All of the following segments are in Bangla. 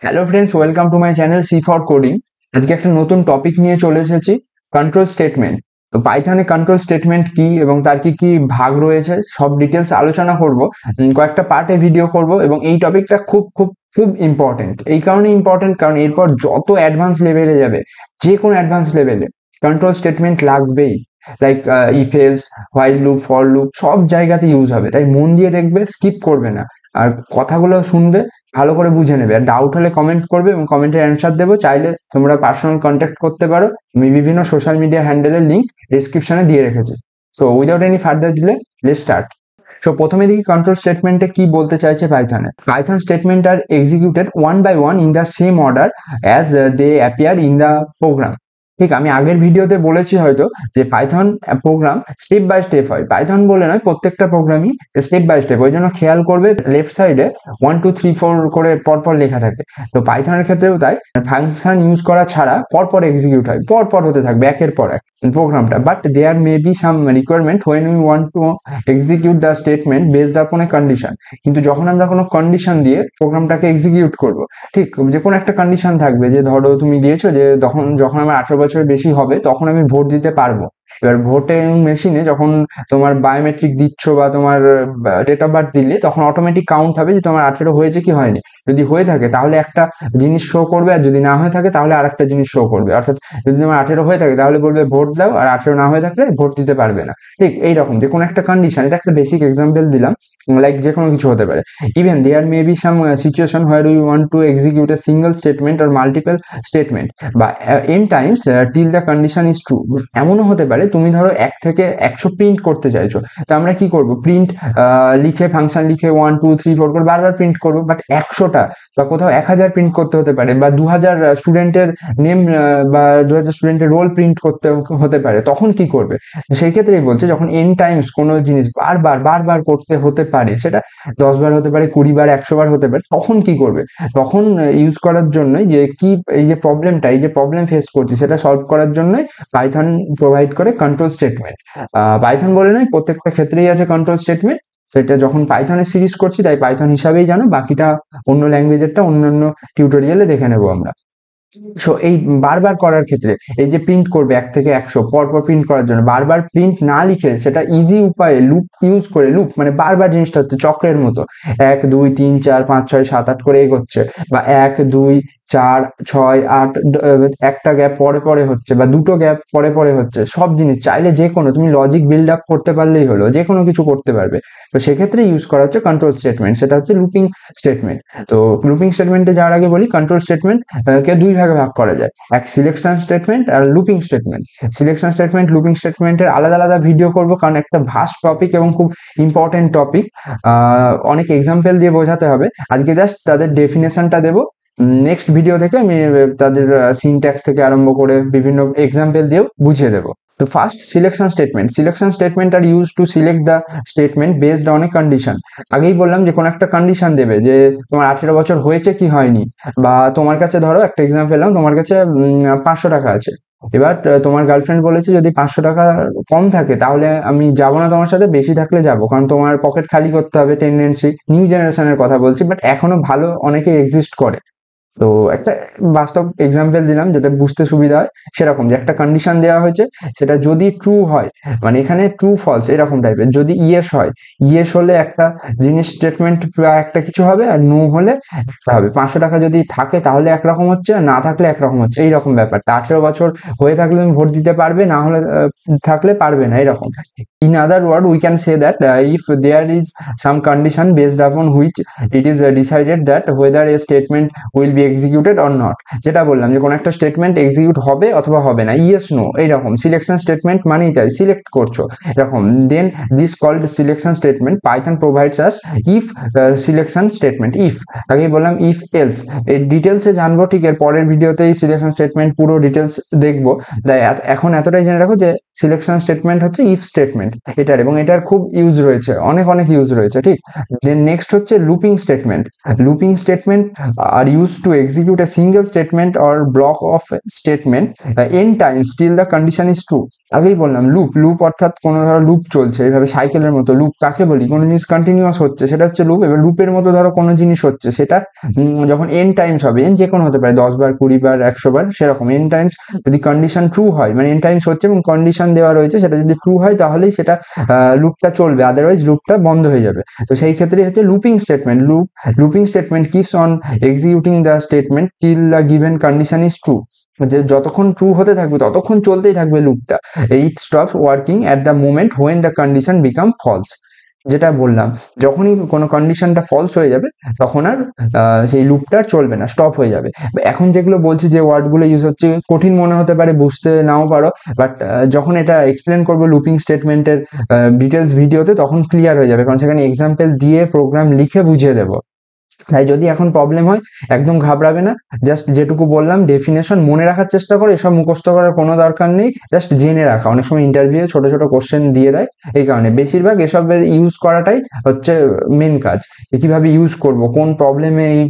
Hello friends, welcome to my channel C for coding. আজকে একটা নতুন টপিক নিয়ে চলে এসেছি, কন্ট্রোল স্টেটমেন্ট। তো পাইথনে কন্ট্রোল স্টেটমেন্ট কি এবং তার কি কি ভাগ রয়েছে সব ডিটেলস আলোচনা করব। কয়েকটা পার্টে ভিডিও করব এবং এই টপিকটা খুব খুব খুব ইম্পর্টেন্ট। এই কারণে ইম্পর্টেন্ট কারণ এরপর যত অ্যাডভান্স লেভেলে যাবে, যে কোনো অ্যাডভান্স লেভেলে কন্ট্রোল স্টেটমেন্ট লাগবেই। Like if else, while loop, for loop সব জায়গাতে ইউজ হবে, তাই মন দিয়ে দেখবে, স্কিপ করবে না। আর কথাগুলো শুনবে, ভালো করে বুঝে নেবে। আর ডাউট হলে কমেন্ট করবে এবং কমেন্টের অ্যান্সার দেবো। চাইলে তোমরা পার্সোনাল কন্ট্যাক্ট করতে পারো, আমি বিভিন্ন সোশ্যাল মিডিয়া হ্যান্ডেলের লিঙ্ক ডিসক্রিপশনে দিয়ে রেখেছি। So without any further delay, let's start. So প্রথমে দেখি কন্ট্রোল স্টেটমেন্টে কি বলতে চাইছে পাইথনে। Python statement are executed one by one in the same order as they appear in the program. ঠিক, আমি আগের ভিডিওতে বলেছি হয়তো যে Python program step by step হয়। পাইথন বলে নয়, প্রত্যেকটা প্রোগ্রামই স্টেপ বাই স্টেপ। ওই জন্য খেয়াল করবে লেফট সাইডে 1 2 3 4 করে পরপর লেখা থাকে। তো পাইথনের ক্ষেত্রেও তাই, ফাংশন ইউজ করা ছাড়া পরপর এক্সিকিউট হয়, পরপর হতে থাকবে একের পর এক প্রোগ্রামটা। But there may be some requirement when we want to execute the statement based upon a condition. কিন্তু যখন আমরা কোনো কন্ডিশন দিয়ে প্রোগ্রামটাকে এক্সিকিউট করব, ঠিক যে কোনো একটা কন্ডিশন থাকবে, যে ধরো তুমি দিয়েছো যে যখন আমার 18 বছর বেশি হবে তখন আমি ভোট দিতে পারবো। এবার ভোটিং মেশিনে যখন তোমার বায়োমেট্রিক দিচ্ছ বা তোমার ডেট অফ বার্থ দিলে, তখন অটোমেটিক কাউন্ট হবে যে তোমার 18 হয়েছে কি হয়নি। যদি হয়ে থাকে তাহলে একটা জিনিস শো করবে, আর যদি না হয়ে থাকে তাহলে আর একটা জিনিস শো করবে। অর্থাৎ যদি তোমার 18 হয়ে থাকে তাহলে বলবে ভোট দাও, আর 18 না হয়ে থাকলে ভোট দিতে পারবে না। ঠিক এইরকম যে কোনো একটা কন্ডিশন, এটা একটা বেসিক এক্সাম্পল দিলাম, লাইক যে কোনো কিছু হতে পারে। Even there may be some situation where we want to execute a single statement or multiple statement বা n times till the condition is true. এমনও হতে পারে তুমি ধরো 1 থেকে 100 প্রিন্ট করতে চাইছো, তো আমরা কি করব, প্রিন্ট লিখে ফাংশন লিখে 1 2 3 4 করে বারবার প্রিন্ট করবো। বাট 100টা বা কোথাও 1000 প্রিন্ট করতে হতে পারে, বা 2000 স্টুডেন্টের নেম বা 2000 স্টুডেন্টের রোল প্রিন্ট করতে হতে পারে, তখন কি করবে? সেই ক্ষেত্রেই বলছে, যখন এন টাইমস কোনো জিনিস বারবার বারবার করতে হতে পারে, সেটা 10 বার হতে পারে, 20 বার, 100 বার হতে পারে, তখন কি করবে? তখন ইউজ করার জন্যই যে কি, এই যে প্রবলেমটা, এই যে প্রবলেম ফেস করছি সেটা সলভ করার জন্যই পাইথন প্রোভাইড করে কন্ট্রোল স্টেটমেন্ট। পাইথন বলে নয়, প্রত্যেকটা ক্ষেত্রেই আছে কন্ট্রোল স্টেটমেন্ট। তো এটা যখন পাইথনের সিরিজ করছি তাই পাইথন হিসাবেই জানো, বাকিটা অন্য ল্যাঙ্গুয়েজেরটা অন্যান্য টিউটোরিয়ালে দেখে নেবো আমরা। সো এই বারবার করার ক্ষেত্রে, এই যে প্রিন্ট করবে 1 থেকে 100 পরপর প্রিন্ট করার জন্য, বারবার প্রিন্ট না লিখে সেটা ইজি উপায়ে লুপ ইউজ করে, লুপ মানে বারবার জিনিসটা হচ্ছে চক্রের মতো, 1 2 3 4 5 6 7 8 করে এগোচ্ছে, বা 1 2 4 6 8 একটা গ্যাপ পরে পরে হচ্ছে, বা দুটো গ্যাপ পরে পরে হচ্ছে, সব জিনিস চাইলে যে কোনো তুমি লজিক বিল্ড আপ করতে পারলেই হলো, যে কোনো কিছু করতে পারবে। তো সেক্ষেত্রে ইউজ করা হচ্ছে কন্ট্রোল স্টেটমেন্ট, সেটা হচ্ছে লুপিং স্টেটমেন্ট। তো লুপিং স্টেটমেন্টে যাওয়ার আগে বলি, কন্ট্রোল স্টেটমেন্ট কে দুই ভাগে ভাগ করা যায়, এক সিলেকশন স্টেটমেন্ট আর looping statement. Selection statement, looping স্টেটমেন্টের আলাদা আলাদা ভিডিও করব, কারণ একটা ভাস্ট টপিক এবং খুব ইম্পর্টেন্ট টপিক। অনেক এক্সাম্পল দিয়ে বোঝাতে হবে, আজকে জাস্ট তাদের ডেফিনেশনটা দেবো। নেক্সট ভিডিও থেকে আমি তাদের সিনট্যাক্স থেকে আরম্ভ করে বিভিন্ন এক্সাম্পল দিয়েও বুঝিয়ে দেবো। তো first, selection statement. Selection statement are use to select the statement based on a condition. আগেই বললাম যে কোনো একটা কন্ডিশন দেবে, যে তোমার 18 বছর হয়েছে কি হয়নি, বা তোমার কাছে ধরো একটা এক্সাম্পল এলাম, তোমার কাছে 500 টাকা আছে। এবার তোমার গার্লফ্রেন্ড বলেছে যদি 500 টাকা কম থাকে তাহলে আমি যাবো না তোমার সাথে, বেশি থাকলে যাবো, কারণ তোমার পকেট খালি করতে হবে টেন্ডেন্সি। নিউ জেনারেশনের কথা বলছি, বাট এখনো ভালো অনেকে এক্সিস্ট করে। তো একটা বাস্তব এক্সাম্পল দিলাম যাতে বুঝতে সুবিধা হয়। সেরকম যে একটা কন্ডিশন দেওয়া হয়েছে, সেটা যদি ট্রু হয়, মানে এখানে ট্রু ফলস এরকম টাইপের, যদি ইয়েস হয়, ইয়েস হলে একটা জিনিস স্টেটমেন্ট বা একটা কিছু হবে, আর নো হলে একটা হবে। 500 টাকা যদি থাকে তাহলে একরকম হচ্ছে, আর না থাকলে একরকম হচ্ছে, এইরকম ব্যাপার। তা 18 বছর হয়ে থাকলে তুমি ভোট দিতে পারবে, না হলে থাকলে পারবে না, এরকম। In other word, we can say that if there is some condition based upon which it is decided that whether a statement will be executed or not, যেটা বললাম যে কোন একটা স্টেটমেন্ট এক্সিকিউট হবে অথবা হবে না, ইয়েস নো, এইরকম। সিলেকশন স্টেটমেন্ট মানেই তাই, সিলেক্ট করছো এরকম। Then this called selection statement Python provides us if selection statement. If আগেই বললাম, ইফ এলস এর ডিটেলসে জানবো, ঠিক এর পরের ভিডিওতেই সিলেকশন স্টেটমেন্ট পুরো ডিটেলস দেখবো। তাই এখন এতটাই জেনে রাখো যে সিলেকশন স্টেটমেন্ট হচ্ছে ইফ স্টেটমেন্ট এটার, এবং এটার খুব ইউজ রয়েছে, অনেক ইউজ রয়েছে, ঠিক। দেন নেক্সট হচ্ছে looping statement. Looping statement are use to execute a single statement or block of statement n times till the condition is true. আগেই বললাম লুপ অর্থাৎ কোনো ধরো লুপ চলছে এইভাবে সাইকেলের মতো। লুপ কাকে বলি? কোনো জিনিস কন্টিনিউয়াস হচ্ছে সেটা হচ্ছে লুপ। এবার লুপের মতো ধরো কোনো জিনিস হচ্ছে, সেটা যখন n টাইমস হবে, n যে কোনো হতে পারে, 10 বার, 20 বার, 100 বার, সেরকম n টাইমস যদি কন্ডিশন ট্রু হয়, মানে n টাইমস হচ্ছে এবং কন্ডিশন দেওয়া রয়েছে, সেটা যদি ট্রু হয় তাহলেই সেটা লুপটা চলবে, আদারওয়াইজ লুপটা বন্ধ হয়ে যাবে। তো সেই ক্ষেত্রে হচ্ছে looping statement. Looping statement keeps on executing the statement till the given condition is true. যে যতক্ষণ ট্রু হতে থাকবে ততক্ষণ চলতেই থাকবে লুপটা। It stops working at the moment when the condition become false. যেটা বললাম, যখনই কোনো কন্ডিশনটা ফলস হয়ে যাবে তখন আর সেই লুপটা চলবে না, স্টপ হয়ে যাবে। এখন যেগুলো বলছি, যে ওয়ার্ডগুলো ইউজ হচ্ছে, কঠিন মনে হতে পারে, বুঝতে নাও পারো, বাট যখন এটা এক্সপ্লেন করবো লুপিং স্টেটমেন্টের ডিটেলস ভিডিওতে, তখন ক্লিয়ার হয়ে যাবে, কারণ সেখানে এক্সাম্পল দিয়ে প্রোগ্রাম লিখে বুঝিয়ে দেবো। তাই যদি এখন প্রবলেম হয় একদম ঘাবড়াবে না, জাস্ট যেটুকু বললাম ডেফিনেশন মনে রাখার চেষ্টা করো, এসব মুখস্থ করার কোনো দরকার নেই, জাস্ট জেনে রাখা। অনেক সময় ইন্টারভিউ ছোট ছোট কোশ্চেন দিয়ে দেয়, এই কারণে বেশিরভাগ এসবের ইউজ করাটাই হচ্ছে মেন কাজ। কিভাবে ইউজ করব, কোন প্রবলেমে এই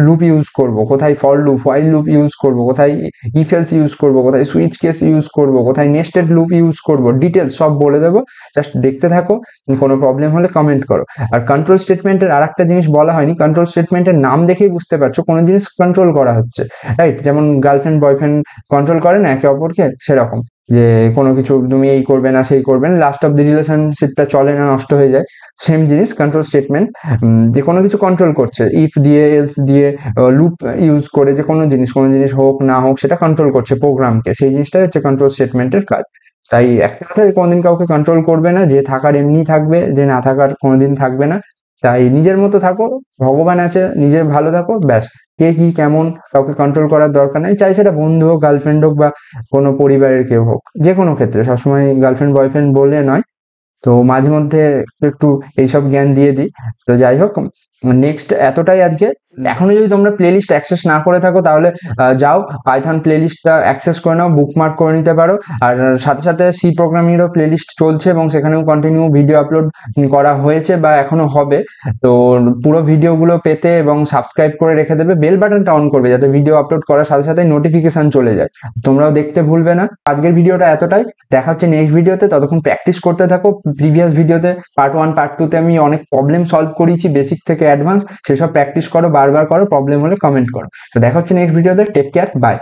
লুপ ইউজ করব, কোথায় for loop, while loop use করব, কোথায় ইফ এলস ইউজ করব, কোথায় সুইচ কেস ইউজ করব, কোথায় নেস্টেড লুপ ইউজ করব, ডিটেলস সব বলে দেবো, জাস্ট দেখতে থাকো। কোনো প্রবলেম হলে কমেন্ট করো। আর কন্ট্রোল স্টেটমেন্টের আর একটা জিনিস বলা হয়নি, কন্ট্রোল স্টেটমেন্টের নাম দেখেই বুঝতে পারছো কোনো জিনিস কন্ট্রোল করা হচ্ছে, রাইট? যেমন গার্লফ্রেন্ড বয়ফ্রেন্ড কন্ট্রোল করে না একে অপরকে, সেরকম যে কোনো কিছু তুমি এই করবে না সেই করবে না, লাস্ট অফ দি রিলেশনশিপটা চলে না, নষ্ট হয়ে যায়। সেম জিনিস কন্ট্রোল স্টেটমেন্ট, যে কোনো কিছু কন্ট্রোল করছে, ইফ দিয়ে, এলস দিয়ে, লুপ ইউজ করে, যে কোনো জিনিস হোক না হোক সেটা কন্ট্রোল করছে প্রোগ্রামকে, সেই জিনিসটাই হচ্ছে কন্ট্রোল স্টেটমেন্টের কাজ। তাই একটা কথা, কোনোদিন কাউকে কন্ট্রোল করবে না, যে থাকার এমনি থাকবে, যে না থাকার কোনোদিন থাকবে না। তাই নিজের মতো থাকো, ভগবান আছে, নিজে ভালো থাকো, ব্যাস। কে কি কেমন কাউকে কন্ট্রোল করার দরকার নেই, চাই সেটা বন্ধু হোক, গার্লফ্রেন্ড হোক, বা কোনো পরিবারের কেউ হোক, যে কোনো ক্ষেত্রে সবসময় গার্লফ্রেন্ড বয়ফ্রেন্ড বলে নয়। তো মাঝে মধ্যে একটু এইসব জ্ঞান দিয়ে দিই। তো যাই হোক, নেক্সট এতটাই আজকে। এখনো যদি তোমরা প্লেলিস্ট অ্যাক্সেস না করে থাকো তাহলে যাও পাইথন প্লেলিস্টটা অ্যাক্সেস করে নাও, বুকমার্ক করে নিতে পারো। আর সাথে সাথে সি প্রোগ্রামিংয়েরও প্লেলিস্ট চলছে এবং সেখানেও কন্টিনিউ ভিডিও আপলোড করা হয়েছে বা এখনো হবে। তো পুরো ভিডিওগুলো পেতে এবং সাবস্ক্রাইব করে রেখে দেবে, বেল বাটনটা অন করবে যাতে ভিডিও আপলোড করার সাথে সাথে নোটিফিকেশন চলে যায়, তোমরাও দেখতে ভুলবে না। আজকের ভিডিওটা এতটাই, দেখা হচ্ছে নেক্সট ভিডিওতে, ততক্ষণ প্র্যাকটিস করতে থাকো। প্রিভিয়াস ভিডিওতে পার্ট 1 পার্ট 2 তে আমি অনেক প্রবলেম সলভ করিয়েছি, বেসিক থেকে অ্যাডভান্স, সেসব প্র্যাকটিস করো, বারবার করো, প্রবলেম হলে কমেন্ট করো। তো দেখা হচ্ছে নেক্সট ভিডিওতে, টেক কেয়ার, বাই।